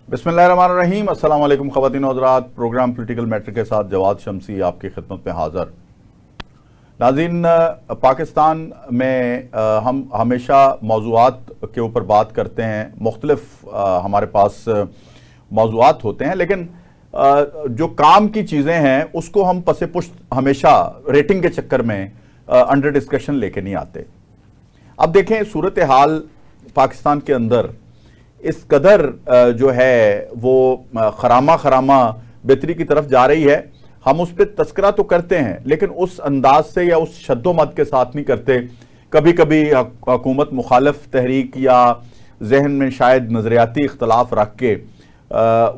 بسم اللہ الرحمن الرحیم۔ السلام علیکم خواتین و حضرات، پروگرام پولیٹیکل میٹر کے ساتھ جواد شمسی آپ کی خدمت میں حاضر۔ ناظرین، پاکستان میں ہم ہمیشہ موضوعات کے اوپر بات کرتے ہیں، مختلف ہمارے پاس موضوعات ہوتے ہیں، لیکن جو کام کی چیزیں ہیں اس کو ہم پس پشت ہمیشہ ریٹنگ کے چکر میں انڈر ڈسکشن لے کے نہیں آتے۔ اب دیکھیں صورتحال پاکستان کے اندر اس قدر جو ہے وہ خرامہ بہتری کی طرف جا رہی ہے۔ ہم اس پہ تذکرہ تو کرتے ہیں لیکن اس انداز سے یا اس شد و مد کے ساتھ نہیں کرتے۔ کبھی کبھی حکومت مخالف تحریک یا ذہن میں شاید نظریاتی اختلاف رکھ کے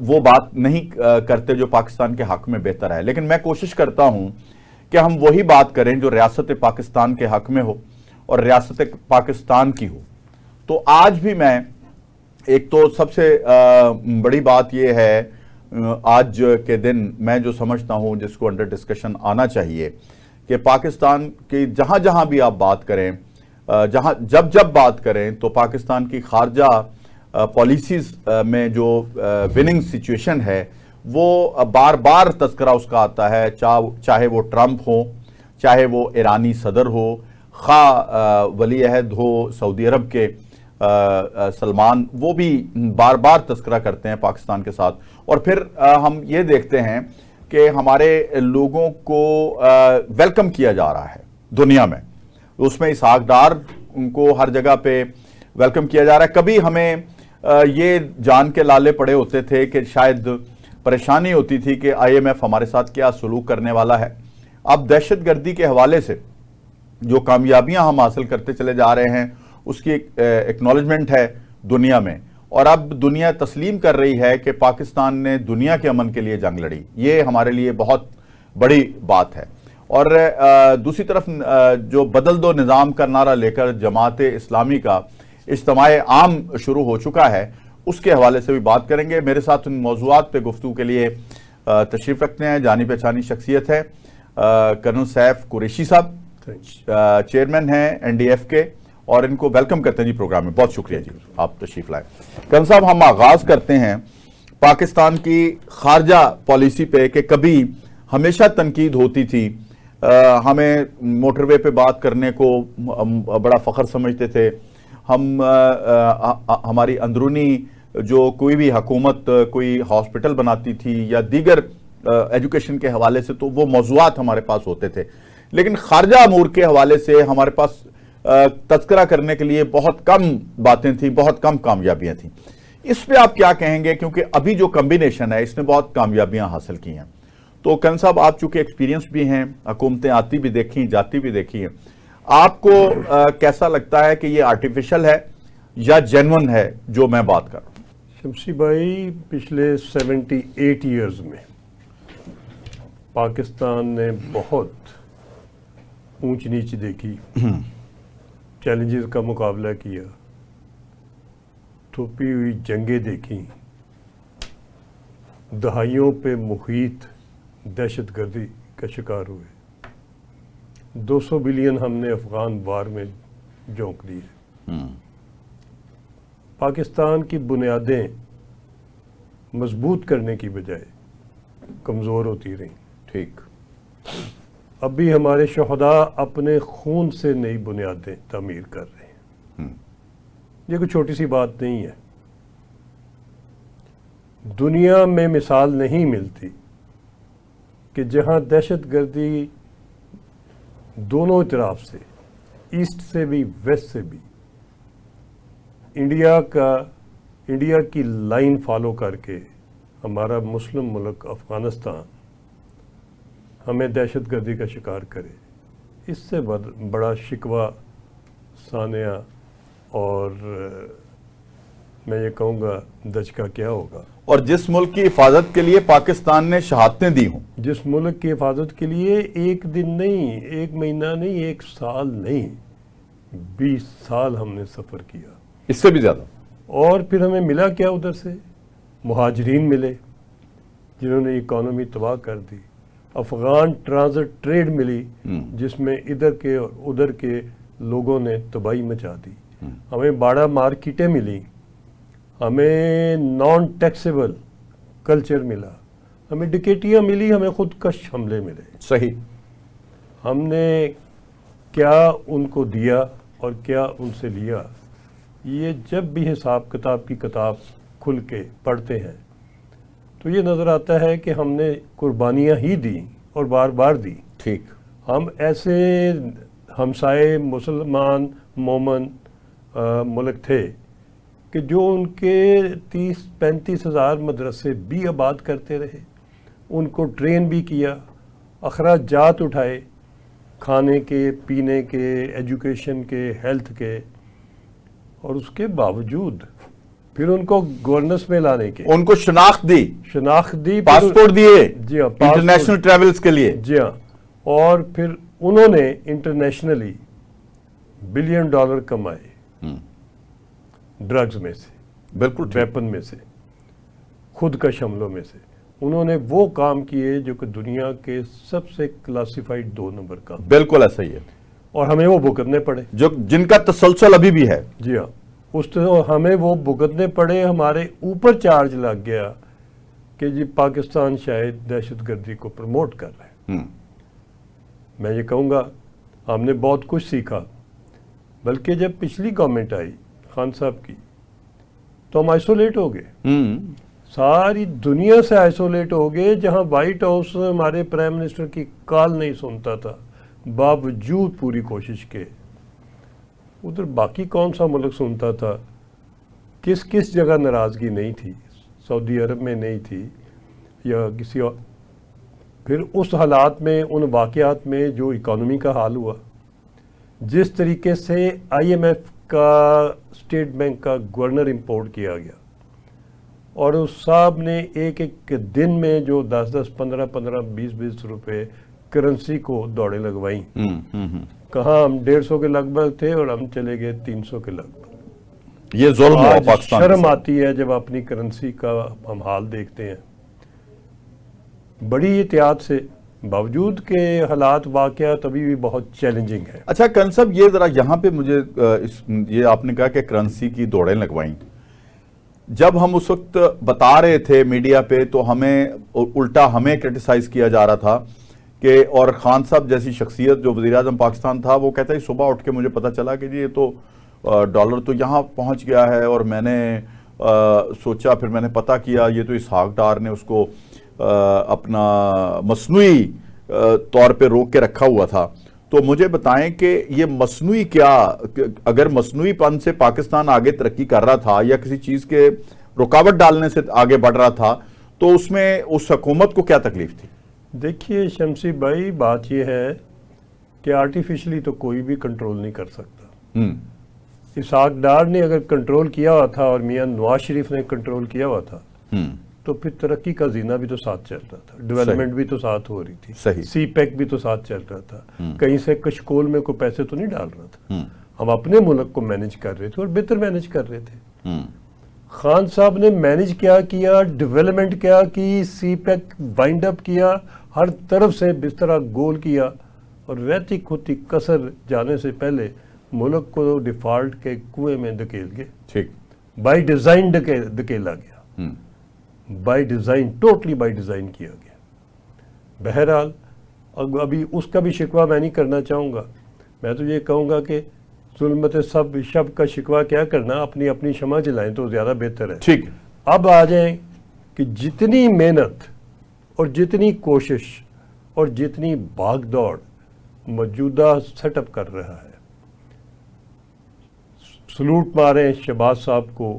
وہ بات نہیں کرتے جو پاکستان کے حق میں بہتر ہے، لیکن میں کوشش کرتا ہوں کہ ہم وہی بات کریں جو ریاست پاکستان کے حق میں ہو اور ریاست پاکستان کی ہو۔ تو آج بھی میں ایک تو سب سے بڑی بات یہ ہے، آج کے دن میں جو سمجھتا ہوں جس کو انڈر ڈسکشن آنا چاہیے کہ پاکستان کی جہاں جہاں بھی آپ بات کریں، جب بات کریں تو پاکستان کی خارجہ پالیسیز میں جو وننگ سچویشن ہے وہ بار بار تذکرہ اس کا آتا ہے، چاہے وہ ٹرمپ ہو، چاہے وہ ایرانی صدر ہو، خواہ ولی عہد ہو سعودی عرب کے سلمان، وہ بھی بار بار تذکرہ کرتے ہیں پاکستان کے ساتھ۔ اور پھر ہم یہ دیکھتے ہیں کہ ہمارے لوگوں کو ویلکم کیا جا رہا ہے دنیا میں، اس میں اسحاق ڈار کو ہر جگہ پہ ویلکم کیا جا رہا ہے۔ کبھی ہمیں یہ جان کے لالے پڑے ہوتے تھے کہ شاید پریشانی ہوتی تھی کہ آئی ایم ایف ہمارے ساتھ کیا سلوک کرنے والا ہے۔ اب دہشت گردی کے حوالے سے جو کامیابیاں ہم حاصل کرتے چلے جا رہے ہیں اس کی ایکنالجمنٹ ہے دنیا میں، اور اب دنیا تسلیم کر رہی ہے کہ پاکستان نے دنیا کے امن کے لیے جنگ لڑی۔ یہ ہمارے لیے بہت بڑی بات ہے۔ اور دوسری طرف جو بدل دو نظام کا نعرہ لے کر جماعت اسلامی کا اجتماع عام شروع ہو چکا ہے، اس کے حوالے سے بھی بات کریں گے۔ میرے ساتھ ان موضوعات پہ گفتگو کے لیے تشریف رکھتے ہیں جانی پہچانی شخصیت ہے کرنل سیف قریشی صاحب، چیئرمین ہیں این ڈی ایف کے، اور ان کو ویلکم کرتے ہیں جی پروگرام میں۔ بہت شکریہ جی آپ تشریف لائے۔ کرنل صاحب، ہم آغاز کرتے ہیں پاکستان کی خارجہ پالیسی پہ کہ کبھی ہمیشہ تنقید ہوتی تھی، ہمیں موٹر وے پہ بات کرنے کو بڑا فخر سمجھتے تھے، ہماری اندرونی جو کوئی بھی حکومت کوئی ہاسپٹل بناتی تھی یا دیگر ایجوکیشن کے حوالے سے تو وہ موضوعات ہمارے پاس ہوتے تھے، لیکن خارجہ امور کے حوالے سے ہمارے پاس تذکرہ کرنے کے لیے بہت کم باتیں تھیں، بہت کم کامیابیاں تھیں۔ اس پہ آپ کیا کہیں گے؟ کیونکہ ابھی جو کمبینیشن ہے اس نے بہت کامیابیاں حاصل کی ہیں۔ تو کرن صاحب، آپ چونکہ ایکسپیرینس بھی ہیں، حکومتیں آتی بھی دیکھی جاتی بھی دیکھی ہیں، آپ کو کیسا لگتا ہے کہ یہ آرٹیفیشل ہے یا جینون ہے جو میں بات کر رہا ہوں؟ شمسی بھائی، پچھلے 78 ایئرز میں پاکستان نے بہت اونچ نیچ دیکھی، چیلنجز کا مقابلہ کیا، تھوپی ہوئی جنگیں دیکھیں، دہائیوں پہ محیط دہشت گردی کا شکار ہوئے، 200 بلین ہم نے افغان وار میں جھونک دیے۔ پاکستان کی بنیادیں مضبوط کرنے کی بجائے کمزور ہوتی رہیں۔ ٹھیک، اب بھی ہمارے شہداء اپنے خون سے نئی بنیادیں تعمیر کر رہے ہیں۔ یہ کوئی چھوٹی سی بات نہیں ہے۔ دنیا میں مثال نہیں ملتی کہ جہاں دہشت گردی دونوں طرف سے، ایسٹ سے بھی ویسٹ سے بھی، انڈیا کی لائن فالو کر کے ہمارا مسلم ملک افغانستان ہمیں دہشت گردی کا شکار کرے۔ اس سے بڑا شکوہ، ثانیہ اور میں یہ کہوں گا دھچکا کیا ہوگا؟ اور جس ملک کی حفاظت کے لیے پاکستان نے شہادتیں دی ہوں، جس ملک کی حفاظت کے لیے ایک دن نہیں، ایک مہینہ نہیں، ایک سال نہیں، 20 سال ہم نے سفر کیا، اس سے بھی زیادہ۔ اور پھر ہمیں ملا کیا؟ ادھر سے مہاجرین ملے جنہوں نے اکانومی تباہ کر دی، افغان ٹرانزٹ ٹریڈ ملی جس میں ادھر کے اور ادھر کے لوگوں نے تباہی مچا دی، ہمیں باڑہ مارکیٹیں ملی، ہمیں نان ٹیکسیبل کلچر ملا، ہمیں ڈکیٹیاں ملی، ہمیں خودکش حملے ملے. صحیح. ہم نے کیا ان کو دیا اور کیا ان سے لیا، یہ جب بھی حساب کتاب کی کتاب کھل کے پڑھتے ہیں تو یہ نظر آتا ہے کہ ہم نے قربانیاں ہی دی اور بار بار دی. ٹھیک. ہم ایسے ہمسائے مسلمان مومن ملک تھے کہ جو ان کے 30-35 ہزار مدرسے بھی آباد کرتے رہے، ان کو ٹرین بھی کیا، اخراجات اٹھائے، کھانے کے، پینے کے، ایجوکیشن کے، ہیلتھ کے، اور اس کے باوجود پھر ان کو گورننس میں لانے کے، ان کو شناخت دی، پاسپورٹ دیے، جی ہاں، انٹرنیشنل ٹریولز کے لیے. جی ہاں، اور پھر انہوں نے انٹرنیشنلی $1 بلین کمائے ڈرگز میں سے، بالکل ویپن میں سے، خودکش حملوں میں سے. انہوں نے وہ کام کیے جو کہ دنیا کے سب سے کلاسیفائڈ 2 نمبر کام. بالکل ایسا ہی ہے. اور ہمیں وہ بھگتنے پڑے، جن کا تسلسل ابھی بھی ہے. جی ہاں، ہمیں وہ بھگتنے پڑے. ہمارے اوپر چارج لگ گیا کہ جی پاکستان شاید دہشت گردی کو پروموٹ کر رہا ہے. میں یہ کہوں گا ہم نے بہت کچھ سیکھا، بلکہ جب پچھلی گورنمنٹ آئی خان صاحب کی تو ہم آئسولیٹ ہو گئے، ساری دنیا سے آئسولیٹ ہو گئے. جہاں وائٹ ہاؤس ہمارے پرائم منسٹر کی کال نہیں سنتا تھا باوجود پوری کوشش کے، ادھر باقی کون سا ملک سنتا تھا؟ کس جگہ ناراضگی نہیں تھی؟ سعودی عرب میں نہیں تھی یا کسی اور. پھر اس حالات میں، ان واقعات میں جو اکانومی کا حال ہوا، جس طریقے سے IMF کا، اسٹیٹ بینک کا گورنر امپورٹ کیا گیا، اور اس صاحب نے ایک دن میں جو 10-10 15-15 20-20 روپے کرنسی کو دوڑیں لگوائیں. کہاں ہم 150 کے لگ بھگ تھے اور ہم چلے گئے 300 کے لگ بھگ. یہ ظلم ہوا آج پاکستان. شرم آتی ہے جب اپنی کرنسی کا ہم حال دیکھتے ہیں. بڑی احتیاط سے، باوجود کہ حالات واقعات ابھی بھی بہت چیلنجنگ ہے. اچھا کن صاحب، یہ ذرا یہاں پہ مجھے یہ آپ نے کہا کہ کرنسی کی دوڑیں لگوائیں، جب ہم اس وقت بتا رہے تھے میڈیا پہ تو ہمیں الٹا ہمیں کرٹیسائز کیا جا رہا تھا کہ، اور خان صاحب جیسی شخصیت جو وزیر اعظم پاکستان تھا وہ کہتا ہے صبح اٹھ کے مجھے پتا چلا کہ جی یہ تو ڈالر تو یہاں پہنچ گیا ہے، اور میں نے سوچا، پھر میں نے پتا کیا یہ تو اسحاق ڈار نے اس کو اپنا مصنوعی طور پہ روک کے رکھا ہوا تھا. تو مجھے بتائیں کہ یہ مصنوعی کیا، اگر مصنوعی پن سے پاکستان آگے ترقی کر رہا تھا یا کسی چیز کے رکاوٹ ڈالنے سے آگے بڑھ رہا تھا، تو اس میں اس حکومت کو کیا تکلیف تھی؟ دیکھیے شمسی بھائی، بات یہ ہے کہ آرٹیفیشلی تو کوئی بھی کنٹرول نہیں کر سکتا. اسحاق ڈار نے اگر کنٹرول کیا ہوا تھا اور میاں نواز شریف نے کنٹرول کیا ہوا تھا تو پھر ترقی کا زینہ بھی تو ساتھ چل رہا تھا، ڈیولپمنٹ بھی تو ساتھ ہو رہی تھی، سی پیک بھی تو ساتھ چل رہا تھا. کہیں سے کشکول میں کوئی پیسے تو نہیں ڈال رہا تھا. ہم اپنے ملک کو مینج کر رہے تھے اور بہتر مینج کر رہے تھے. خان صاحب نے مینج کیا ڈیولپمنٹ کیا کی، سی پیک وائنڈ اپ کیا، ہر طرف سے بسترا گول کیا، اور رہتی کھوتی کسر جانے سے پہلے ملک کو ڈیفالٹ کے کنویں میں دھکیل گئے. ٹھیک. بائی ڈیزائن دھکیلا گیا، by design, totally by design کیا گیا. بہرحال ابھی اس کا بھی شکوہ میں نہیں کرنا چاہوں گا. میں تو یہ کہوں گا کہ ظلمت سب شب کا شکوہ کیا کرنا، اپنی اپنی شمع جلائیں تو زیادہ بہتر ہے. ٹھیک. اب آ جائیں کہ جتنی محنت اور جتنی کوشش اور جتنی بھاگ دوڑ موجودہ سیٹ اپ کر رہا ہے، سلوٹ ماریں شہباز صاحب کو،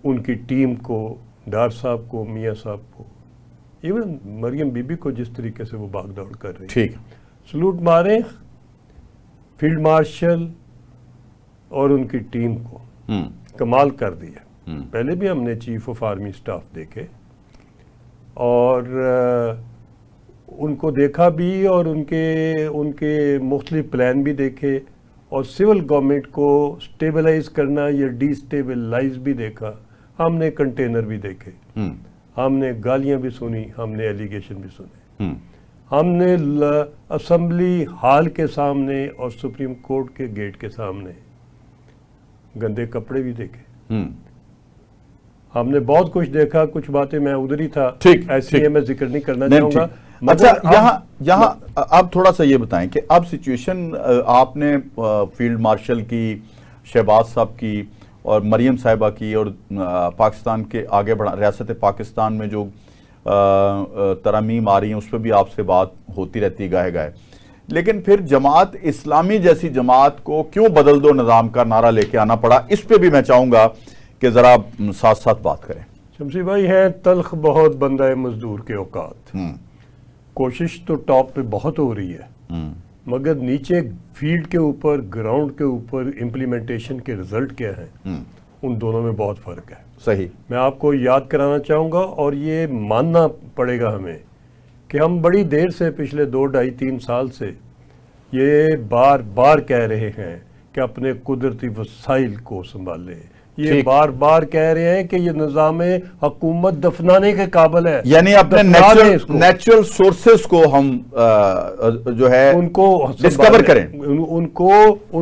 ان کی ٹیم کو، ڈار صاحب کو، میاں صاحب کو، ایون مریم بی بی کو جس طریقے سے وہ بھاگ دوڑ کر رہی ہے. ٹھیک. سلوٹ ماریں فیلڈ مارشل اور ان کی ٹیم کو، کمال کر دیا. پہلے بھی ہم نے چیف آف آرمی سٹاف دیکھے اور ان کو دیکھا بھی، اور ان کے مختلف پلان بھی دیکھے، اور سول گورنمنٹ کو سٹیبلائز کرنا یا ڈی سٹیبلائز بھی دیکھا. ہم نے کنٹینر بھی دیکھے، ہم نے گالیاں بھی سنی، ہم نے ایلیگیشن بھی سنے، ہم نے اسمبلی ہال کے سامنے اور سپریم کورٹ کے گیٹ کے سامنے گندے کپڑے بھی دیکھے. ہم نے بہت کچھ دیکھا، کچھ باتیں میں ادھر ہی تھا، ٹھیک ایسی ہیں میں ذکر نہیں کرنا نہیں، چاہوں گا۔ ٹھیک۔ اچھا، یہاں اب تھوڑا سا یہ بتائیں کہ اب سچویشن آپ نے فیلڈ مارشل کی، شہباز صاحب کی اور مریم صاحبہ کی، اور پاکستان کے آگے بڑھا ریاست پاکستان میں جو ترامیم آ رہی ہیں اس پہ بھی آپ سے بات ہوتی رہتی ہے گاہے گاہے، لیکن پھر جماعت اسلامی جیسی جماعت کو کیوں بدل دو نظام کا نعرہ لے کے آنا پڑا؟ اس پہ بھی میں چاہوں گا کہ ذرا ساتھ ساتھ بات کریں۔ شمسی بھائی، ہیں تلخ بہت بندہ مزدور کے اوقات، کوشش تو ٹاپ پہ بہت ہو رہی ہے، مگر نیچے فیلڈ کے اوپر، گراؤنڈ کے اوپر امپلیمنٹیشن کے رزلٹ کیا ہیں، ان دونوں میں بہت فرق ہے۔ صحیح۔ میں آپ کو یاد کرانا چاہوں گا، اور یہ ماننا پڑے گا ہمیں کہ ہم بڑی دیر سے، پچھلے 2 ڈھائی 3 سال سے یہ بار بار کہہ رہے ہیں کہ اپنے قدرتی وسائل کو سنبھالیں، یہ بار بار کہہ رہے ہیں کہ یہ نظام حکومت دفنانے کے قابل ہے، یعنی اپنے نیچرل سورسز کو ہم جو ہے ان کو ڈسکور کریں، ان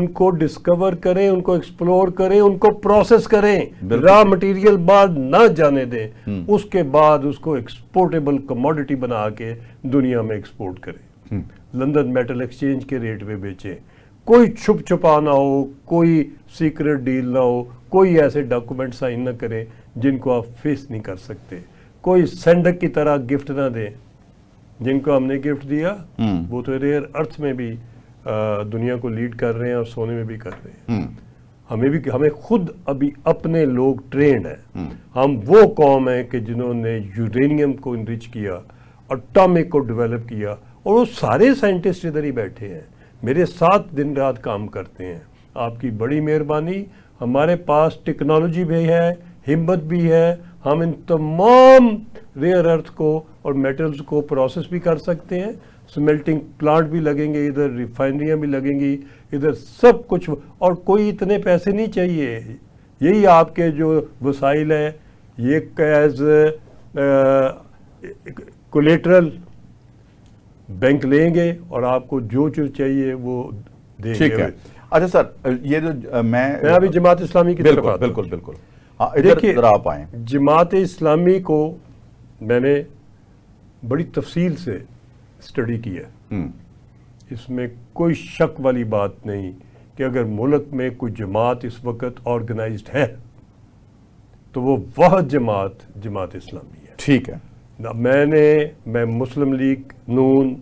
کو ڈسکور کریں، ان کو ایکسپلور کریں، ان کو پروسیس کریں، را مٹیریل بعد نہ جانے دیں، اس کے بعد اس کو ایکسپورٹیبل کموڈٹی بنا کے دنیا میں ایکسپورٹ کریں، لندن میٹل ایکسچینج کے ریٹ پہ بیچیں، کوئی چھپ چھپا نہ ہو، کوئی سیکرٹ ڈیل نہ ہو، کوئی ایسے ڈاکومنٹ سائن نہ کریں جن کو آپ فیس نہیں کر سکتے، کوئی سینڈک کی طرح گفٹ نہ دیں، جن کو ہم نے گفٹ دیا وہ تو ریئر ارتھ میں بھی دنیا کو لیڈ کر رہے ہیں اور سونے میں بھی کر رہے ہیں۔ ہمیں خود ابھی اپنے لوگ ٹرینڈ ہیں، ہم وہ قوم ہیں کہ جنہوں نے یورینیم کو انرچ کیا، اٹامک کو ڈیولپ کیا، اور وہ سارے سائنٹسٹ ادھر ہی بیٹھے ہیں، میرے ساتھ دن رات کام کرتے ہیں۔ آپ کی بڑی مہربانی، ہمارے پاس ٹیکنالوجی بھی ہے، ہمت بھی ہے، ہم ان تمام ریئر ارتھ کو اور میٹلز کو پروسیس بھی کر سکتے ہیں، سمیلٹنگ پلانٹ بھی لگیں گے ادھر، ریفائنریاں بھی لگیں گی ادھر، سب کچھ، اور کوئی اتنے پیسے نہیں چاہیے، یہی آپ کے جو وسائل ہیں یہ ایز کولیٹرل بینک لیں گے اور آپ کو جو چیز چاہیے وہ دیں گے۔ ٹھیک ہے۔ اچھا سر، یہ جو میں ابھی جماعت اسلامی کی طرف آتا ہوں۔ بالکل دیکھیے، ذرا آپ آئیں۔ جماعت اسلامی کو میں نے بڑی تفصیل سے اسٹڈی کی ہے، اس میں کوئی شک والی بات نہیں کہ اگر ملک میں کوئی جماعت اس وقت آرگنائزڈ ہے تو وہ جماعت اسلامی ہے۔ ٹھیک ہے۔ میں مسلم لیگ نون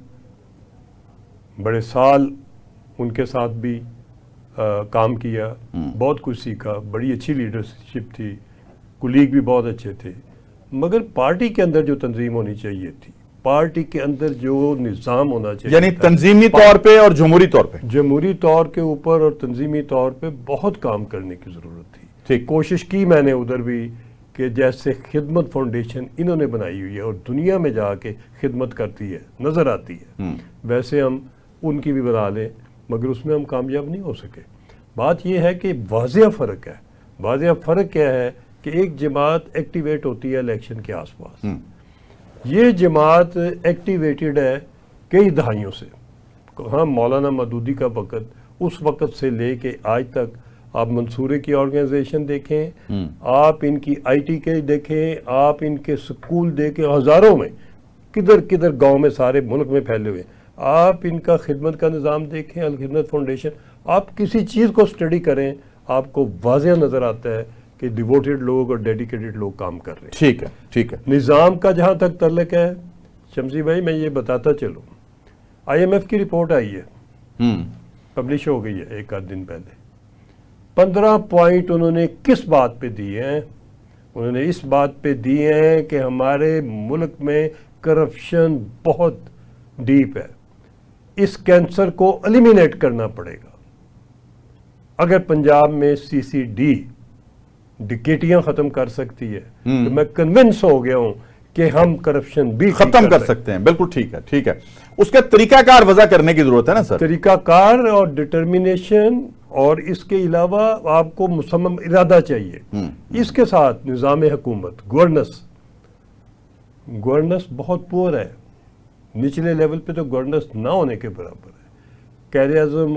بڑے سال ان کے ساتھ بھی کام کیا، بہت کچھ سیکھا، بڑی اچھی لیڈرشپ تھی، کولیگ بھی بہت اچھے تھے، مگر پارٹی کے اندر جو تنظیم ہونی چاہیے تھی، پارٹی کے اندر جو نظام ہونا چاہیے، یعنی تنظیمی طور پہ اور جمہوری طور کے اوپر اور تنظیمی طور پہ بہت کام کرنے کی ضرورت تھی۔ کوشش کی میں نے ادھر بھی کہ جیسے خدمت فاؤنڈیشن انہوں نے بنائی ہوئی ہے اور دنیا میں جا کے خدمت کرتی ہے، نظر آتی ہے، ویسے ہم ان کی بھی بنا لیں، مگر اس میں ہم کامیاب نہیں ہو سکے۔ بات یہ ہے کہ واضح فرق ہے۔ واضح فرق کیا ہے کہ ایک جماعت ایکٹیویٹ ہوتی ہے الیکشن کے آس پاس، یہ جماعت ایکٹیویٹڈ ہے کئی دہائیوں سے۔ ہاں، مولانا مودودی کا وقت، اس وقت سے لے کے آج تک آپ منصورے کی آرگنائزیشن دیکھیں، آپ ان کی آئی ٹی کے دیکھیں، آپ ان کے سکول دیکھیں، ہزاروں میں، کدھر گاؤں میں، سارے ملک میں پھیلے ہوئے، آپ ان کا خدمت کا نظام دیکھیں، الخدمت فاؤنڈیشن، آپ کسی چیز کو اسٹڈی کریں، آپ کو واضح نظر آتا ہے کہ ڈیووٹیڈ لوگ اور ڈیڈیکیٹڈ لوگ کام کر رہے ہیں۔ ٹھیک ہے۔ نظام کا جہاں تک تعلق ہے شمسی بھائی، میں یہ بتاتا چلوں، آئی ایم ایف کی رپورٹ آئی ہے، پبلش ہو گئی ہے 1 آدھ دن پہلے، 15 پوائنٹ انہوں نے کس بات پہ دیے ہیں؟ انہوں نے اس بات پہ دیے ہیں کہ ہمارے ملک میں کرپشن بہت ڈیپ ہے، اس کینسر کو ایلیمینیٹ کرنا پڑے گا۔ اگر پنجاب میں سی سی ڈی ڈکیٹیاں ختم کر سکتی ہے تو میں کنونس ہو گیا ہوں کہ ہم کرپشن بھی ختم کر سکتے ہیں۔ بالکل ٹھیک ہے۔ اس کا طریقہ کار وضع کرنے کی ضرورت ہے نا سر؟ طریقہ کار اور ڈٹرمینیشن، اور اس کے علاوہ آپ کو مصمم ارادہ چاہیے۔ اس کے ساتھ نظام حکومت، گورننس بہت پور ہے، نچلے لیول پہ تو گورننس نہ ہونے کے برابر ہے۔ قائد اعظم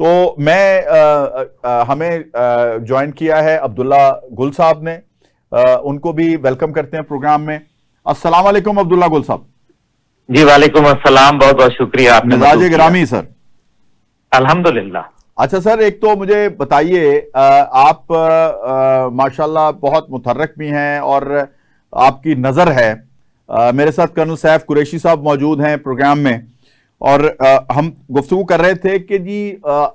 تو میں ہمیں جوائن کیا ہے عبداللہ گل صاحب نے، ان کو بھی ویلکم کرتے ہیں پروگرام میں. السلام علیکم عبداللہ گل صاحب. جی وعلیکم السلام، بہت بہت شکریہ آپ نے. مزاج گرامی سر. الحمدللہ. اچھا سر، ایک تو مجھے بتائیے، آپ ماشاءاللہ بہت متحرک بھی ہیں اور آپ کی نظر ہے. میرے ساتھ کرنل سیف قریشی صاحب موجود ہیں پروگرام میں، اور ہم گفتگو کر رہے تھے کہ جی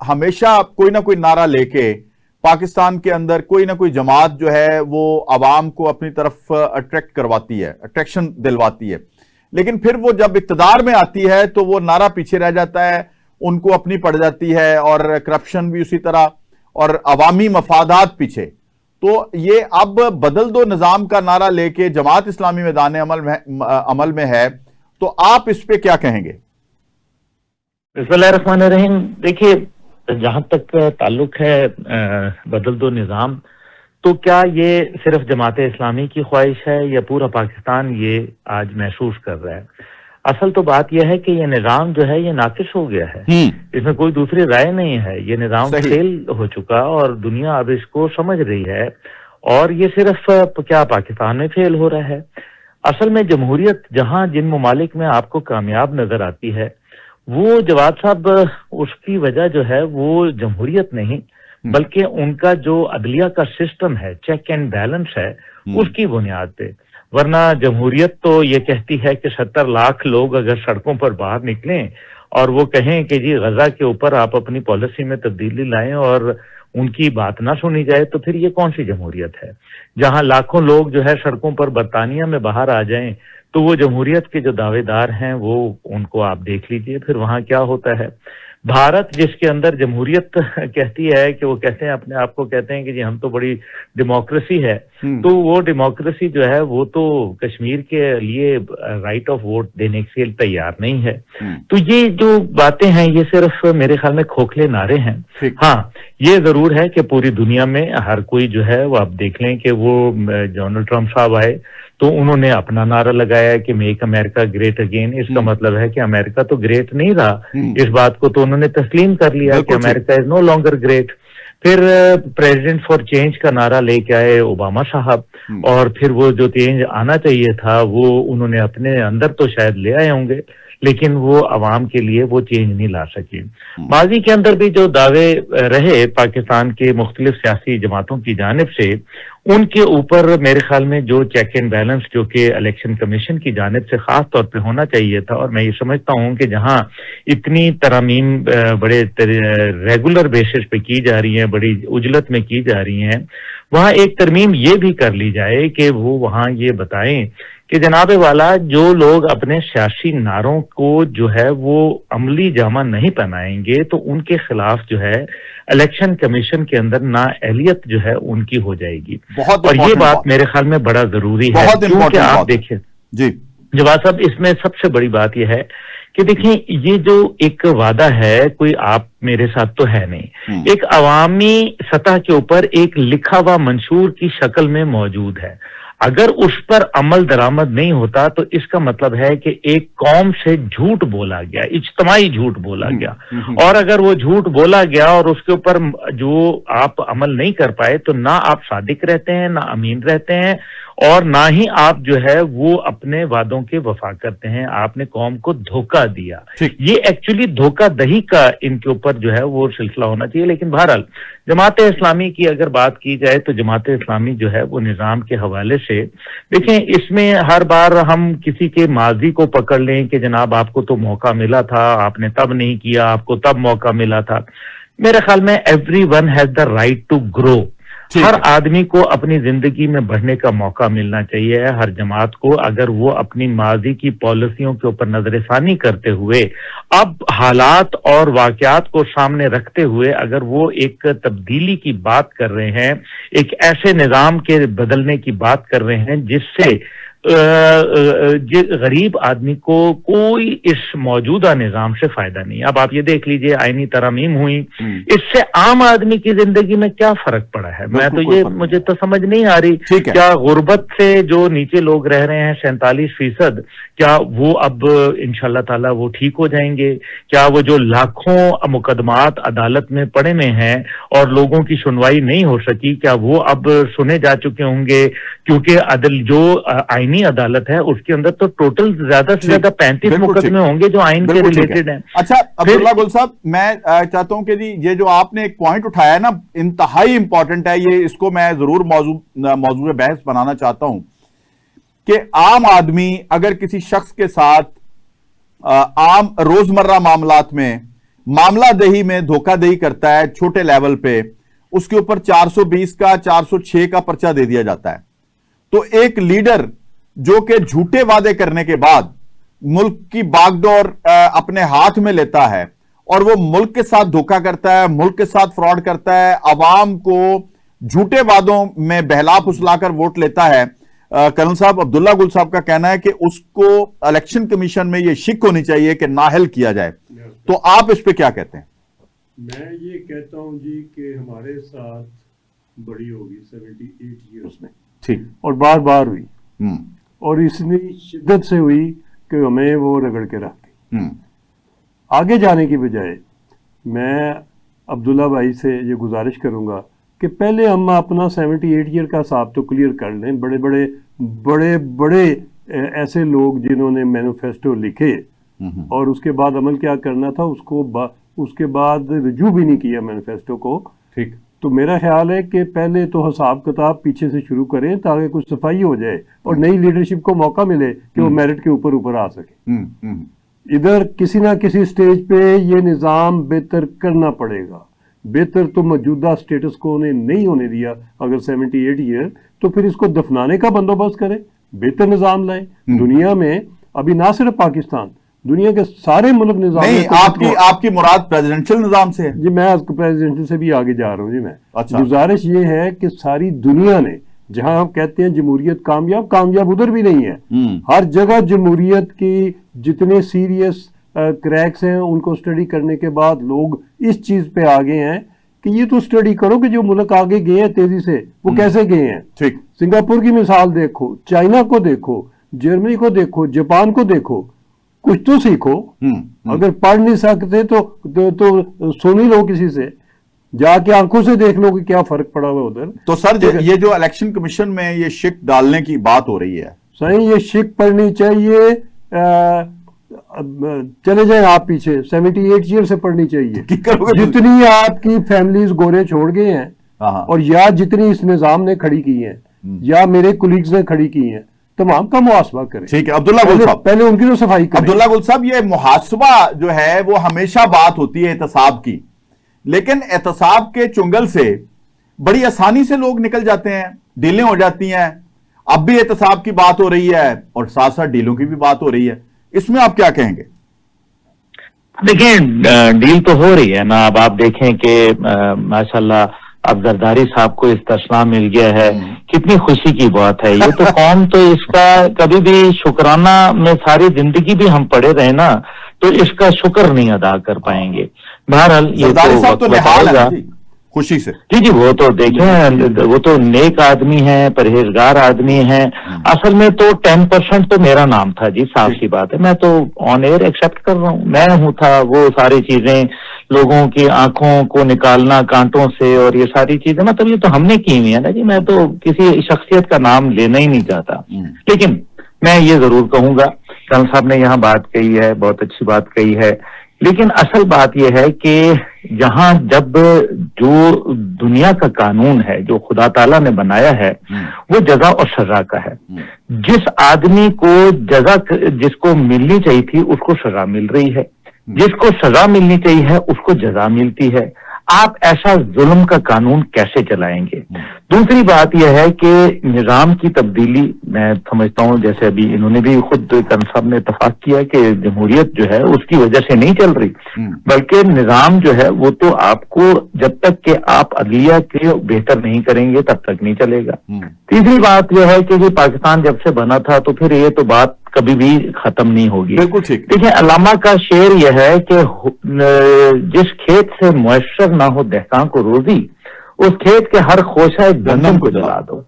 ہمیشہ کوئی نہ کوئی نعرہ لے کے پاکستان کے اندر کوئی نہ کوئی جماعت جو ہے وہ عوام کو اپنی طرف اٹریکٹ کرواتی ہے، اٹریکشن دلواتی ہے، لیکن پھر وہ جب اقتدار میں آتی ہے تو وہ نعرہ پیچھے رہ جاتا ہے، ان کو اپنی پڑ جاتی ہے، اور کرپشن بھی اسی طرح، اور عوامی مفادات پیچھے. تو یہ اب بدل دو نظام کا نعرہ لے کے جماعت اسلامی میدان عمل میں ہے، تو آپ اس پہ کیا کہیں گے؟ بسم اللہ الرحمن الرحیم. دیکھیے، جہاں تک تعلق ہے بدل دو نظام، تو کیا یہ صرف جماعت اسلامی کی خواہش ہے یا پورا پاکستان یہ آج محسوس کر رہا ہے؟ اصل تو بات یہ ہے کہ یہ نظام جو ہے یہ ناقص ہو گیا ہے، اس میں کوئی دوسری رائے نہیں ہے. یہ نظام فیل ہو چکا اور دنیا اب اس کو سمجھ رہی ہے، اور یہ صرف کیا پاکستان میں فیل ہو رہا ہے. اصل میں جمہوریت جہاں جن ممالک میں آپ کو کامیاب نظر آتی ہے، وہ جواد صاحب اس کی وجہ جو ہے وہ جمہوریت نہیں بلکہ ان کا جو عدلیہ کا سسٹم ہے، چیک اینڈ بیلنس ہے، اس کی بنیاد پہ. ورنہ جمہوریت تو یہ کہتی ہے کہ 70 لاکھ لوگ اگر سڑکوں پر باہر نکلیں اور وہ کہیں کہ جی غزہ کے اوپر آپ اپنی پالیسی میں تبدیلی لائیں اور ان کی بات نہ سنی جائے، تو پھر یہ کون سی جمہوریت ہے؟ جہاں لاکھوں لوگ جو ہے سڑکوں پر برطانیہ میں باہر آ جائیں تو وہ جمہوریت کے جو دعوے دار ہیں وہ ان کو آپ دیکھ لیجئے پھر وہاں کیا ہوتا ہے. بھارت جس کے اندر جمہوریت کہتی ہے کہ وہ کہتے ہیں اپنے آپ کو کہتے ہیں کہ جی ہم تو بڑی ڈیموکریسی ہے، تو وہ ڈیموکریسی جو ہے وہ تو کشمیر کے لیے رائٹ آف ووٹ دینے کے لیے تیار نہیں ہے. تو یہ جو باتیں ہیں یہ صرف میرے خیال میں کھوکھلے نعرے ہیں. ہاں یہ ضرور ہے کہ پوری دنیا میں ہر کوئی جو ہے وہ آپ دیکھ لیں کہ وہ ڈونلڈ ٹرمپ صاحب آئے تو انہوں نے اپنا نعرہ لگایا کہ میک امریکہ گریٹ اگین. اس کا مطلب ہے کہ امریکہ تو گریٹ نہیں رہا، اس بات کو تو انہوں نے تسلیم کر لیا کہ امریکہ از نو لانگر گریٹ. پھر پریزیڈنٹ فار چینج کا نعرہ لے کے آئے اوباما صاحب، اور پھر وہ جو چینج آنا چاہیے تھا وہ انہوں نے اپنے اندر تو شاید لے آئے ہوں گے، لیکن وہ عوام کے لیے وہ چینج نہیں لا سکے. ماضی کے اندر بھی جو دعوے رہے پاکستان کے مختلف سیاسی جماعتوں کی جانب سے، ان کے اوپر میرے خیال میں جو چیک اینڈ بیلنس جو کہ الیکشن کمیشن کی جانب سے خاص طور پہ ہونا چاہیے تھا، اور میں یہ سمجھتا ہوں کہ جہاں اتنی ترامیم بڑے ریگولر بیسس پہ کی جا رہی ہیں، بڑی اجلت میں کی جا رہی ہیں، وہاں ایک ترمیم یہ بھی کر لی جائے کہ وہ وہاں یہ بتائیں کہ جناب والا جو لوگ اپنے سیاسی نعروں کو جو ہے وہ عملی جامہ نہیں پہنائیں گے تو ان کے خلاف جو ہے الیکشن کمیشن کے اندر نااہلیت جو ہے ان کی ہو جائے گی. اور یہ بات میرے خیال میں بڑا ضروری ہے، کیونکہ آپ دیکھیں جی جواد صاحب، اس میں سب سے بڑی بات یہ ہے کہ دیکھیں یہ جو ایک وعدہ ہے کوئی آپ میرے ساتھ تو ہے نہیں، ایک عوامی سطح کے اوپر ایک لکھا ہوا منشور کی شکل میں موجود ہے. اگر اس پر عمل درآمد نہیں ہوتا تو اس کا مطلب ہے کہ ایک قوم سے جھوٹ بولا گیا، اجتماعی جھوٹ بولا گیا، اور اگر وہ جھوٹ بولا گیا اور اس کے اوپر جو آپ عمل نہیں کر پائے تو نہ آپ صادق رہتے ہیں، نہ امین رہتے ہیں، اور نہ ہی آپ جو ہے وہ اپنے وعدوں کے وفا کرتے ہیں. آپ نے قوم کو دھوکہ دیا. یہ ایکچولی دھوکہ دہی کا ان کے اوپر جو ہے وہ سلسلہ ہونا چاہیے. لیکن بہرحال جماعت اسلامی کی اگر بات کی جائے تو جماعت اسلامی جو ہے وہ نظام کے حوالے سے دیکھیں، اس میں ہر بار ہم کسی کے ماضی کو پکڑ لیں کہ جناب آپ کو تو موقع ملا تھا، آپ نے تب نہیں کیا، آپ کو تب موقع ملا تھا. میرے خیال میں everyone has the right to grow. ہر آدمی کو اپنی زندگی میں بڑھنے کا موقع ملنا چاہیے. ہر جماعت کو اگر وہ اپنی ماضی کی پالیسیوں کے اوپر نظر ثانی کرتے ہوئے اب حالات اور واقعات کو سامنے رکھتے ہوئے اگر وہ ایک تبدیلی کی بات کر رہے ہیں، ایک ایسے نظام کے بدلنے کی بات کر رہے ہیں جس سے غریب آدمی کو کوئی اس موجودہ نظام سے فائدہ نہیں. اب آپ یہ دیکھ لیجئے آئینی ترامیم ہوئی, اس سے عام آدمی کی زندگی میں کیا فرق پڑا ہے؟ میں تو یہ مجھے تو سمجھ نہیں آ رہی. کیا غربت سے جو نیچے لوگ رہ رہے ہیں 47%, کیا وہ اب انشاءاللہ تعالی وہ ٹھیک ہو جائیں گے؟ کیا وہ جو لاکھوں مقدمات عدالت میں پڑے میں ہیں اور لوگوں کی سنوائی نہیں ہو سکی, کیا وہ اب سنے جا چکے ہوں گے؟ کیونکہ عدل جو آئینی عدالت ہے اس کے اندر تو ٹوٹل زیادہ سے زیادہ 35 مقدمے ہوں گے جو آئین کے ریلیٹڈ ہیں. اچھا عبداللہ گل صاحب, میں چاہتا ہوں کہ جی یہ جو آپ نے ایک پوائنٹ اٹھایا ہے نا, انتہائی امپورٹنٹ ہے یہ, اس کو میں ضرور موضوع بحث بنانا چاہتا ہوں کہ عام آدمی اگر کسی شخص کے ساتھ عام روزمرہ معاملات میں معاملہ دہی میں دھوکہ دہی کرتا ہے چھوٹے لیول پہ, اس کے اوپر 420 کا 406 کا پرچہ دے دیا جاتا ہے, تو ایک لیڈر جو کہ جھوٹے وعدے کرنے کے بعد ملک کی باغ ڈور اپنے ہاتھ میں لیتا ہے اور وہ ملک کے ساتھ دھوکہ کرتا ہے, ملک کے ساتھ فراڈ کرتا ہے, عوام کو جھوٹے وعدوں میں بہلا پھسلا کر ووٹ لیتا ہے. کرنل صاحب, عبداللہ گل صاحب کا کہنا ہے کہ اس کو الیکشن کمیشن میں یہ شک ہونی چاہیے کہ نااہل کیا جائے, تو آپ اس پہ کیا کہتے ہیں؟ میں یہ کہتا ہوں جی کہ ہمارے ساتھ بڑی ہوگی 78 ایئرس میں, ٹھیک, اور بار بار ہوئی, اور اتنی شدت سے ہوئی کہ ہمیں وہ رگڑ کے رکھ گئی. آگے جانے کی بجائے میں عبداللہ بھائی سے یہ گزارش کروں گا کہ پہلے ہم اپنا 78 ایئر کا حساب تو کلیئر کر لیں. بڑے بڑے ایسے لوگ جنہوں نے مینیفیسٹو لکھے اور اس کے بعد عمل کیا کرنا تھا اس کے بعد رجوع بھی نہیں کیا مینیفیسٹو کو, ٹھیک. تو میرا خیال ہے کہ پہلے تو حساب کتاب پیچھے سے شروع کریں تاکہ کچھ صفائی ہو جائے اور نئی لیڈرشپ کو موقع ملے کہ وہ میرٹ کے اوپر آ سکے. ادھر کسی نہ کسی سٹیج پہ یہ نظام بہتر کرنا پڑے گا. بہتر تو موجودہ سٹیٹس کو انہیں نہیں ہونے دیا. اگر 78 ایئر تو پھر اس کو دفنانے کا بندوبست کریں, بہتر نظام لائیں. دنیا میں ابھی نہ صرف پاکستان, دنیا کے سارے ملک نظام نہیں, آپ کی مراد پریزیڈنشل نظام سے ہے جی؟ میں پریزیڈنشل سے بھی آگے جا رہا ہوں جی. میں گزارش یہ ہے کہ ساری دنیا نے, جہاں ہم کہتے ہیں جمہوریت کامیاب ادھر بھی نہیں ہے. ہر جگہ جمہوریت کی جتنے سیریس کریکس ہیں ان کو اسٹڈی کرنے کے بعد لوگ اس چیز پہ آگے ہیں کہ یہ تو اسٹڈی کرو کہ جو ملک آگے گئے ہیں تیزی سے وہ کیسے گئے ہیں. ٹھیک, سنگاپور کی مثال دیکھو, چائنا کو دیکھو, جرمنی کو دیکھو, جاپان کو دیکھو, کچھ تو سیکھو. اگر پڑھ نہیں سکتے تو سن ہی لو, کسی سے جا کے آنکھوں سے دیکھ لو کہ کیا فرق پڑا ہوا ادھر. تو سر یہ جو الیکشن کمیشن میں یہ شک ڈالنے کی بات ہو رہی ہے, صحیح, یہ شک پڑھنی چاہیے. چلے جائیں آپ پیچھے 78 ایئر سے پڑھنی چاہیے. جتنی آپ کی فیملیز گورے چھوڑ گئے ہیں اور یا جتنی اس نظام نے کھڑی کی ہیں یا میرے کولیگز نے کھڑی کی ہیں, تمام کا محاسبہ کریں. ٹھیک ہے عبداللہ گل صاحب, پہلے ان کی تو صفائی کریں. عبداللہ گل صاحب, یہ محاسبہ جو ہے وہ ہمیشہ بات ہوتی ہے احتساب کی, لیکن احتساب کے چنگل سے بڑی آسانی سے لوگ نکل جاتے ہیں, ڈیلیں ہو جاتی ہیں. اب بھی احتساب کی بات ہو رہی ہے اور ساتھ ساتھ ڈیلوں کی بھی بات ہو رہی ہے, اس میں آپ کیا کہیں گے؟ دیکھیں, ڈیل تو ہو رہی ہے نا. اب آپ دیکھیں کہ ماشاءاللہ اب زرداری صاحب کو استثنا مل گیا ہے, کتنی خوشی کی بات ہے. یہ تو قوم تو اس کا کبھی بھی شکرانہ میں ساری زندگی بھی ہم پڑے رہے نا تو اس کا شکر نہیں ادا کر پائیں گے. بہرحال یہ تو بتائے گا خوشی سے. جی وہ تو دیکھیں, وہ تو نیک آدمی ہیں, پرہیزگار آدمی ہیں. اصل میں تو 10% تو میرا نام تھا جی, صاف سی بات ہے. میں تو آن ایئر ایکسپٹ کر رہا ہوں, میں ہوں تھا. وہ ساری چیزیں لوگوں کی آنکھوں کو نکالنا کانٹوں سے اور یہ ساری چیزیں مطلب یہ تو ہم نے کی ہوئی ہے نا جی. میں تو کسی شخصیت کا نام لینا ہی نہیں چاہتا. لیکن میں یہ ضرور کہوں گا, کرنل صاحب نے یہاں بات کہی ہے, بہت اچھی بات کہی ہے, لیکن اصل بات یہ ہے کہ یہاں جب جو دنیا کا قانون ہے جو خدا تعالیٰ نے بنایا ہے وہ جزا اور سزا کا ہے. جس آدمی کو جزا جس کو ملنی چاہیے تھی اس کو سزا مل رہی ہے, جس کو سزا ملنی چاہیے ہے اس کو جزا ملتی ہے. آپ ایسا ظلم کا قانون کیسے چلائیں گے؟ دوسری بات یہ ہے کہ نظام کی تبدیلی، میں سمجھتا ہوں جیسے ابھی انہوں نے بھی خود صاحب نے اتفاق کیا کہ جمہوریت جو ہے اس کی وجہ سے نہیں چل رہی، بلکہ نظام جو ہے وہ تو آپ کو جب تک کہ آپ عدلیہ کے بہتر نہیں کریں گے تب تک نہیں چلے گا۔ تیسری بات یہ ہے کہ پاکستان جب سے بنا تھا تو پھر یہ تو بات کبھی بھی ختم نہیں ہوگی۔ بالکل ٹھیک۔ دیکھیں علامہ کا شعر یہ ہے کہ جس کھیت سے میسر نہ ہو دہقان کو روزی، اس کھیت کے ہر خوشہ گندم کو جلا دو۔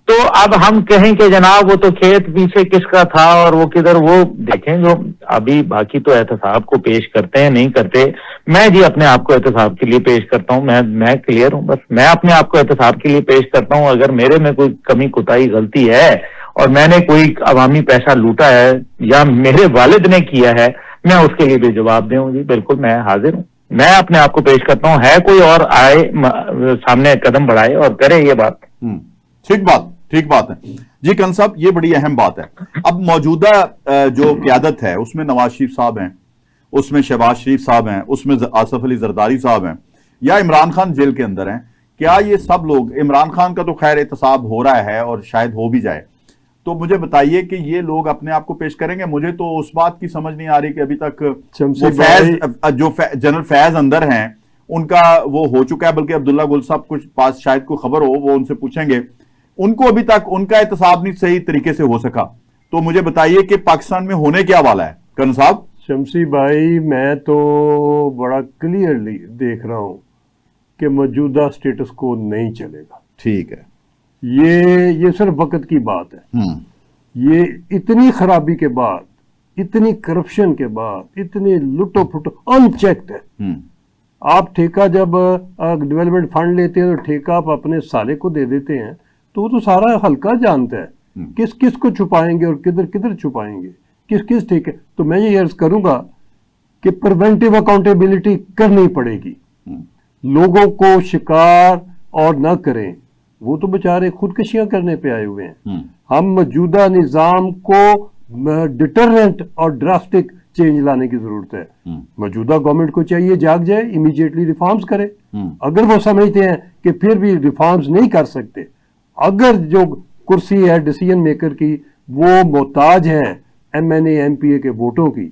تو اب ہم کہیں کہ جناب وہ تو کھیت پیچھے کس کا تھا اور وہ کدھر، وہ دیکھیں جو ابھی باقی تو احتساب کو پیش کرتے ہیں نہیں کرتے، میں جی اپنے آپ کو احتساب کے لیے پیش کرتا ہوں، میں کلیئر ہوں، بس میں اپنے آپ کو احتساب کے لیے پیش کرتا ہوں۔ اگر میرے میں کوئی کمی کوتاہی غلطی ہے اور میں نے کوئی عوامی پیسہ لوٹا ہے یا میرے والد نے کیا ہے، میں اس کے لیے بھی جواب دوں جی، بالکل میں حاضر ہوں، میں اپنے آپ کو پیش کرتا ہوں۔ ہے کوئی اور آئے سامنے قدم بڑھائے اور کرے یہ بات۔ ٹھیک بات ہے جی کن صاحب، یہ بڑی اہم بات ہے۔ اب موجودہ جو قیادت ہے اس میں نواز شریف صاحب ہیں، اس میں شہباز شریف صاحب ہیں، اس میں آصف علی زرداری صاحب ہیں، یا عمران خان جیل کے اندر ہیں، کیا یہ سب لوگ، عمران خان کا تو خیر احتساب ہو رہا ہے اور شاید ہو بھی جائے، تو مجھے بتائیے کہ یہ لوگ اپنے آپ کو پیش کریں گے؟ مجھے تو اس بات کی سمجھ نہیں آ رہی کہ ابھی تک جو جنرل فیض اندر ہیں ان کا وہ ہو چکا ہے، بلکہ عبداللہ گل صاحب کچھ پاس شاید کوئی خبر ہو، وہ ان سے پوچھیں گے، ان کو ابھی تک ان کا احتساب نہیں صحیح طریقے سے ہو سکا۔ تو مجھے بتائیے کہ پاکستان میں ہونے کیا والا ہے کرن صاحب؟ شمسی بھائی میں تو بڑا کلیئرلی دیکھ رہا ہوں کہ موجودہ سٹیٹس کو نہیں چلے گا۔ ٹھیک ہے، یہ صرف وقت کی بات ہے۔ یہ اتنی خرابی کے بعد، اتنی کرپشن کے بعد، اتنے لٹو پھٹو ان چیکڈ ہے۔ آپ ٹھیکہ جب ڈیولپمنٹ فنڈ لیتے ہیں تو ٹھیکہ آپ اپنے سالے کو دے دیتے ہیں تو وہ تو سارا حلقہ جانتا ہے کس کس کو چھپائیں گے اور کدھر کدھر چھپائیں گے، کس کس ٹھیکے۔ تو میں یہ عرض کروں گا کہ پریونٹیو اکاؤنٹیبلٹی کرنی پڑے گی، لوگوں کو شکار اور نہ کریں، وہ تو بےچارے خودکشیاں کرنے پہ آئے ہوئے ہیں۔ ہم موجودہ نظام کو ڈٹرنٹ اور ڈراسٹک چینج لانے کی ضرورت ہے۔ موجودہ گورنمنٹ کو چاہیے جاگ جائے، امیڈیٹلی ریفارمز کرے۔ اگر وہ سمجھتے ہیں کہ پھر بھی ریفارمز نہیں کر سکتے، اگر جو کرسی ہے ڈیسیژن میکر کی وہ محتاج ہے M N A M P A کے ووٹوں کی،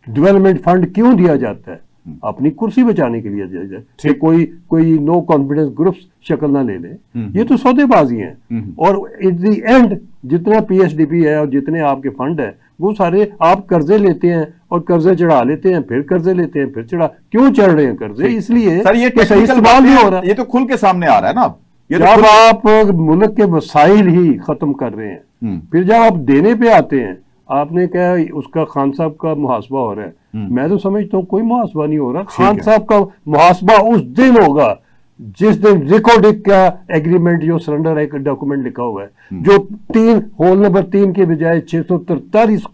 ڈیولپمنٹ فنڈ کیوں دیا جاتا ہے؟ اپنی کرسی بچانے کے لیے دیا جائے کہ کوئی نو کانفیڈنس گروپس شکل نہ لے لے۔ یہ تو سودے بازی ہیں، اور ایٹ دی اینڈ جتنا پی ایس ڈی پی ہے اور جتنے آپ کے فنڈ ہیں وہ سارے آپ قرضے لیتے ہیں اور قرضے چڑھا لیتے ہیں، پھر قرضے لیتے ہیں، پھر کیوں چڑھ رہے ہیں قرضے؟ اس لیے صحیح استعمال نہیں ہو رہا۔ یہ تو کھل کے سامنے آ رہا ہے نا، جب آپ ملک کے وسائل ہی ختم کر رہے ہیں، پھر جب آپ دینے پہ آتے ہیں، آپ نے کہا اس کا خان صاحب کا محاسبہ ہو رہا ہے، میں تو سمجھتا ہوں کوئی محاسبہ نہیں ہو رہا۔ خان صاحب کا محاسبہ اس دن ہوگا جس دن ریکارڈنگ کا ایگریمنٹ، جو سرنڈر ڈاکومنٹ لکھا ہوا ہے، جو ہول نمبر 3 کے بجائے 643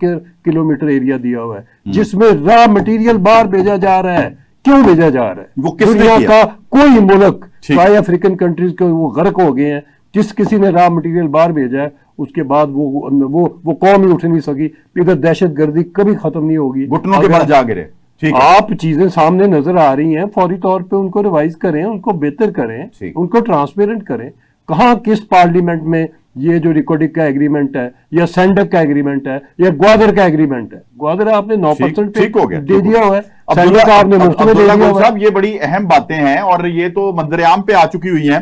کلومیٹر ایریا دیا ہوا ہے، جس میں را مٹیریل باہر بھیجا جا رہا ہے۔ کیوں بھیجا جا رہا ہے؟ دنیا کا کوئی ملک چاہے افریقن کنٹریز کے وہ غرق ہو گئے ہیں، جس کسی نے را مٹیریل باہر بھیجا ہے اس کے بعد وہ قوم ہی اٹھ نہیں سکی، ادھر دہشت گردی کبھی ختم نہیں ہوگی، گھٹنوں کے بل جا گرے۔ آپ چیزیں سامنے نظر آ رہی ہیں، فوری طور پہ ان کو ریوائز کریں، ان کو بہتر کریں، ان کو ٹرانسپیرنٹ کریں۔ کہاں کس پارلیمنٹ میں یہ جو ریکارڈنگ کا ایگریمنٹ ہے یا سینڈک کا ایگریمنٹ ہے یا گوادر کا ایگریمنٹ ہے، گوادر آپ نے 9% پہ دے دیا ہوا ہے، سینڈک آپ نے مفت میں دے دیا ہوا ہے۔ یہ بڑی اہم باتیں ہیں اور یہ تو منظر عام پہ آ چکی ہوئی ہیں۔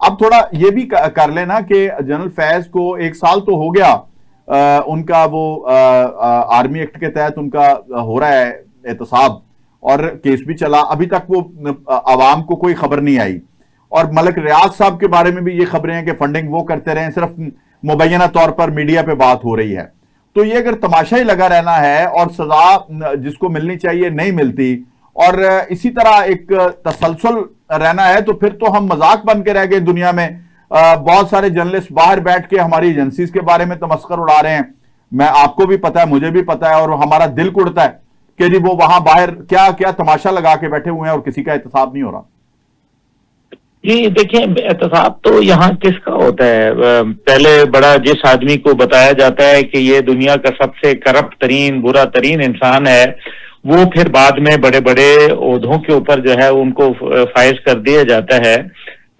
اب تھوڑا یہ بھی کر لینا کہ جنرل فیض کو 1 سال تو ہو گیا، ان کا وہ آرمی ایکٹ کے تحت ان کا ہو رہا ہے احتساب اور کیس بھی چلا، ابھی تک وہ عوام کو کوئی خبر نہیں آئی، اور ملک ریاض صاحب کے بارے میں بھی یہ خبریں ہیں کہ فنڈنگ وہ کرتے رہے، صرف مبینہ طور پر میڈیا پہ بات ہو رہی ہے۔ تو یہ اگر تماشا ہی لگا رہنا ہے اور سزا جس کو ملنی چاہیے نہیں ملتی اور اسی طرح ایک تسلسل رہنا ہے، تو پھر تو ہم مذاق بن کے رہ گئے دنیا میں۔ بہت سارے جرنلسٹ باہر بیٹھ کے ہماری ایجنسیز کے بارے میں تمسخر اڑا رہے ہیں، میں آپ کو بھی پتا ہے، مجھے بھی پتا ہے، اور ہمارا دل کڑتا ہے کہ جی وہ وہاں باہر کیا کیا تماشا لگا کے بیٹھے ہوئے ہیں اور کسی کا احتساب نہیں ہو رہا۔ جی دیکھیں، احتساب تو یہاں کس کا ہوتا ہے؟ پہلے بڑا جس آدمی کو بتایا جاتا ہے کہ یہ دنیا کا سب سے کرپٹ ترین، برا ترین انسان ہے، وہ پھر بعد میں بڑے بڑے عہدوں کے اوپر جو ہے ان کو فائز کر دیا جاتا ہے.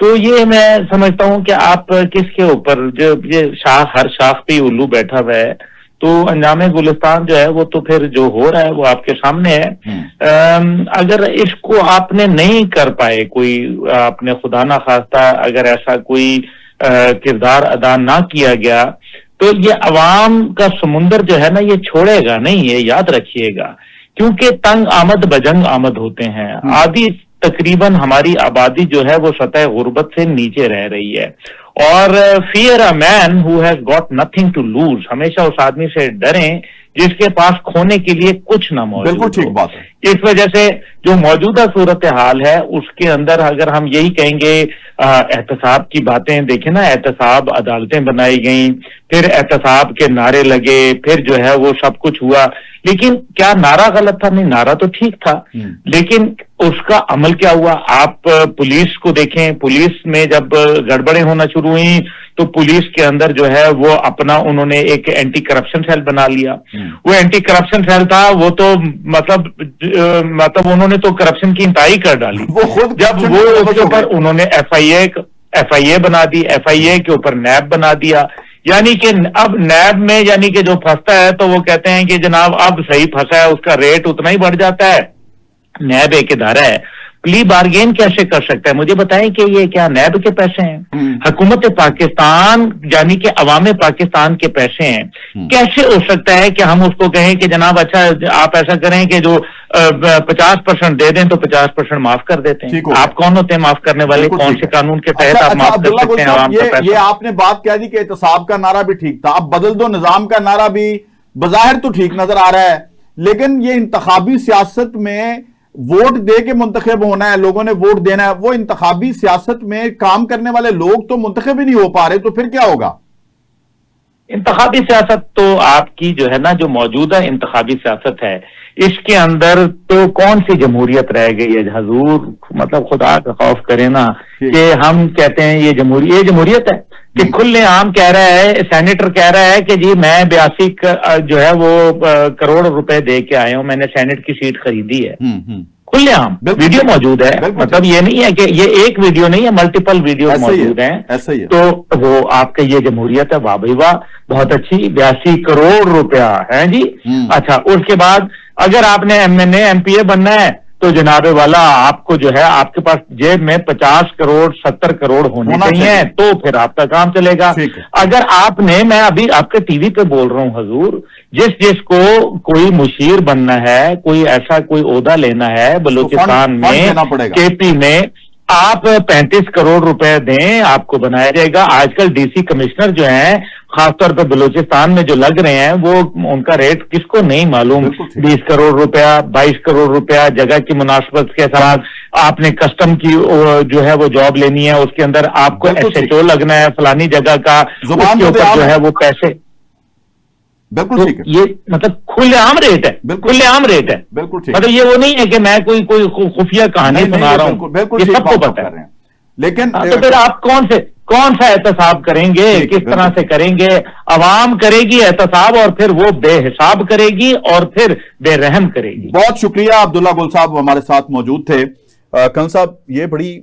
تو یہ میں سمجھتا ہوں کہ آپ کس کے اوپر جو یہ شاخ ہر شاخ پہ الو بیٹھا ہوا ہے, تو انجام گلستان جو ہے وہ تو پھر جو ہو رہا ہے وہ آپ کے سامنے ہے. اگر اس کو آپ نے نہیں کر پائے, کوئی آپ نے خدا نہ خواستہ اگر ایسا کوئی کردار ادا نہ کیا گیا, تو یہ عوام کا سمندر جو ہے نا یہ چھوڑے گا نہیں, یہ یاد رکھیے گا, کیونکہ تنگ آمد بجنگ آمد ہوتے ہیں. آدھی تقریباً ہماری آبادی جو ہے وہ سطح غربت سے نیچے رہ رہی ہے, اور fear a man who has got nothing to lose, ہمیشہ اس آدمی سے ڈریں جس کے پاس کھونے کے لیے کچھ نہ موجود. بالکل ٹھیک بات ہے. اس وجہ سے جو موجودہ صورتحال ہے اس کے اندر اگر ہم یہی کہیں گے, احتساب کی باتیں دیکھیں نا, احتساب عدالتیں بنائی گئیں, پھر احتساب کے نعرے لگے, پھر جو ہے وہ سب کچھ ہوا, لیکن کیا نعرہ غلط تھا؟ نہیں, نعرہ تو ٹھیک تھا, لیکن اس کا عمل کیا ہوا؟ آپ پولیس کو دیکھیں, پولیس میں جب گڑبڑیں ہونا شروع ہوئی تو پولیس کے اندر جو ہے وہ اپنا انہوں نے ایک اینٹی کرپشن سیل بنا لیا. وہ اینٹی کرپشن سیل تھا, وہ تو مطلب انہوں نے تو کرپشن کی انتہائی کر ڈالی. وہ خود جب وہ اس کے اوپر انہوں نے ایف آئی اے بنا دی, ایف آئی اے کے اوپر نیب بنا دیا, یعنی کہ اب نیب میں یعنی کہ جو پھنستا ہے تو وہ کہتے ہیں کہ جناب اب صحیح پھنسا ہے, اس کا ریٹ اتنا ہی بڑھ جاتا ہے. نیب ایک ادارہ ہے, پلی بارگین کیسے کر سکتا ہے؟ مجھے بتائیں کہ یہ کیا نیب کے پیسے ہیں؟ حکومت پاکستان یعنی کہ عوام پاکستان کے پیسے ہیں. کیسے ہو سکتا ہے کہ ہم اس کو کہیں کہ جناب اچھا آپ ایسا کریں کہ جو 50% دے دیں تو 50% معاف کر دیتے ہیں؟ آپ کون ہوتے ہیں معاف کرنے والے؟ کون سے قانون کے تحت آپ معاف کر سکتے ہیں عوام کا پیسہ؟ یہ آپ نے بات کہہ دی کہ احتساب کا نعرہ بھی ٹھیک تھا, اب بدل دو نظام کا نعرہ بھی بظاہر تو ٹھیک نظر آ رہا ہے, لیکن یہ انتخابی سیاست میں ووٹ دے کے منتخب ہونا ہے, لوگوں نے ووٹ دینا ہے, وہ انتخابی سیاست میں کام کرنے والے لوگ تو منتخب ہی نہیں ہو پا رہے, تو پھر کیا ہوگا؟ انتخابی سیاست تو آپ کی جو ہے نا, جو موجودہ انتخابی سیاست ہے اس کے اندر تو کون سی جمہوریت رہ گئی ہے حضور؟ مطلب خدا کا خوف کرے نا کہ ہم کہتے ہیں یہ جمہوریت ہے کہ کھلے عام کہہ رہا ہے, سینیٹر کہہ رہا ہے کہ جی میں 82 جو ہے وہ کروڑ روپے دے کے آیا ہوں, میں نے سینٹ کی سیٹ خریدی ہے. کھلے عام ویڈیو موجود ہے, مطلب یہ نہیں ہے کہ یہ ایک ویڈیو نہیں ہے, ملٹیپل ویڈیو موجود ہیں. تو وہ آپ کا یہ جمہوریت ہے؟ واہ بھائی واہ, بہت اچھی. 82 کروڑ روپیہ ہے جی. اچھا, اس کے بعد اگر آپ نے ایم پی اے بننا ہے تو جناب والا آپ کو جو ہے آپ کے پاس جیب میں 50 کروڑ 70 کروڑ ہونے چاہیے, تو پھر آپ کا کام چلے گا. اگر آپ نے, میں ابھی آپ کے ٹی وی پہ بول رہا ہوں حضور, جس کو کوئی مشیر بننا ہے, کوئی ایسا کوئی عہدہ لینا ہے بلوچستان میں, کے پی میں, آپ 35 کروڑ روپے دیں, آپ کو بنایا جائے گا. آج کل ڈی سی کمشنر جو ہیں خاص طور پہ بلوچستان میں جو لگ رہے ہیں, وہ ان کا ریٹ کس کو نہیں معلوم. 20 کروڑ روپیہ 22 کروڑ روپیہ جگہ کی مناسبت کے ساتھ. آپ نے کسٹم کی جو ہے وہ جاب لینی ہے, اس کے اندر آپ کو ایس ایچ او لگنا ہے فلانی جگہ کا, اس کے اوپر جو ہے وہ پیسے. بالکل ٹھیک ہے, یہ مطلب کھلے عام ریٹ ہے, کھلے عام ریٹ ہے. بالکل ٹھیک, مطلب یہ وہ نہیں ہے کہ میں کوئی خفیہ کہانی سنا رہا ہوں, یہ سب کو پتہ ہے. لیکن تو پھر آپ کون سا احتساب کریں گے, کس طرح سے کریں گے؟ عوام کرے گی احتساب, اور پھر وہ بے حساب کرے گی, اور پھر بے رحم کرے گی. بہت شکریہ. عبداللہ گل صاحب ہمارے ساتھ موجود تھے. کنگ صاحب, یہ بڑی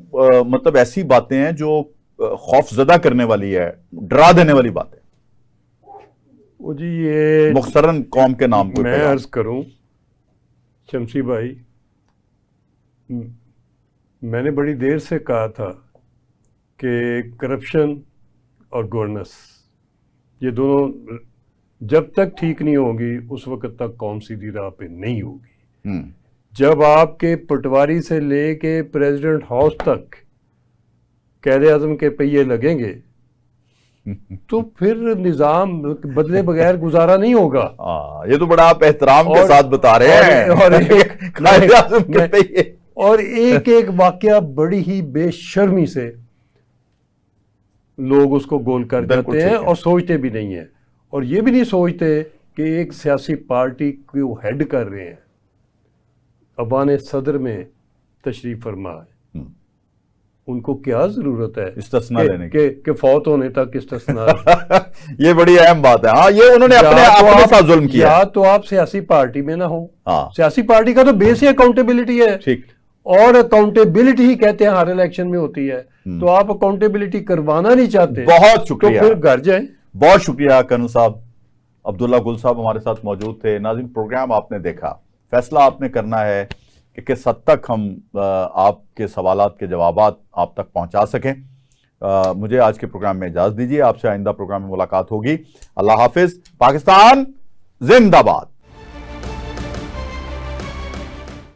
مطلب ایسی باتیں ہیں جو خوف زدہ کرنے والی ہے, ڈرا دینے والی بات ہے. جی یہ مختصراً قوم کے نام کو میں عرض کروں شمسی بھائی, میں نے بڑی دیر سے کہا تھا کہ کرپشن اور گورننس یہ دونوں جب تک ٹھیک نہیں ہوگی اس وقت تک قوم سیدھی راہ پہ نہیں ہوگی. جب آپ کے پٹواری سے لے کے پریزیڈنٹ ہاؤس تک قائد اعظم کے پہیے لگیں گے تو پھر نظام بدلے بغیر گزارا نہیں ہوگا. یہ تو بڑا آپ احترام کے ساتھ بتا رہے ہیں. اور ایک واقعہ بڑی ہی بے شرمی سے لوگ اس کو گول کر جاتے ہیں اور سوچتے بھی نہیں ہیں, اور یہ بھی نہیں سوچتے کہ ایک سیاسی پارٹی کو ہیڈ کر رہے ہیں, ایوان صدر میں تشریف فرما ہے, ان کو کیا ضرورت ہے استثنا لینے کی؟ کہ فوت ہونے تک استثنا یہ بڑی اہم بات ہے. ہاں یہ انہوں نے اپنے ساتھ ظلم کیا. یا تو آپ سیاسی پارٹی میں نہ ہو. ہاں سیاسی پارٹی کا تو بیس ہی اکاؤنٹیبلٹی ہے. ٹھیک. اور اکاؤنٹیبلٹی ہی کہتے ہیں ہر الیکشن میں ہوتی ہے. تو آپ اکاؤنٹیبلٹی کروانا نہیں چاہتے بہت تو شکریہ. پھر گھر جائیں. بہت شکریہ کرنل صاحب. عبداللہ گل صاحب ہمارے ساتھ موجود تھے. ناظرین پروگرام آپ نے دیکھا, فیصلہ آپ نے کرنا ہے کہ کس حد تک ہم آپ کے سوالات کے جوابات آپ تک پہنچا سکیں. مجھے آج کے پروگرام میں اجازت دیجیے, آپ سے آئندہ پروگرام میں ملاقات ہوگی. اللہ حافظ. پاکستان زندہ باد.